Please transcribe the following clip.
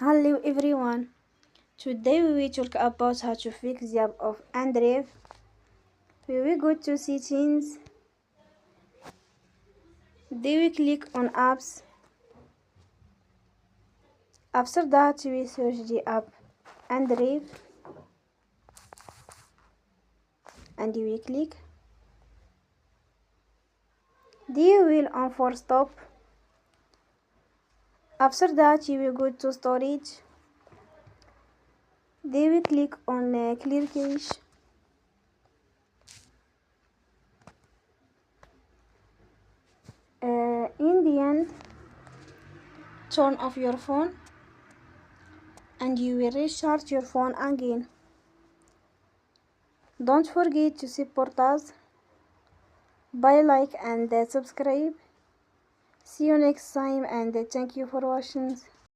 Hello everyone. Today we will talk about how to fix the app of inDrive. We will go to settings. Then we click on apps. After that we search the app inDrive and we click. Then we will on for stop. After that you will go to storage. Then we click on clear cache. In the end, turn off your phone and you will restart your phone again. Don't forget to support us by like and subscribe. See you next time and thank you for watching.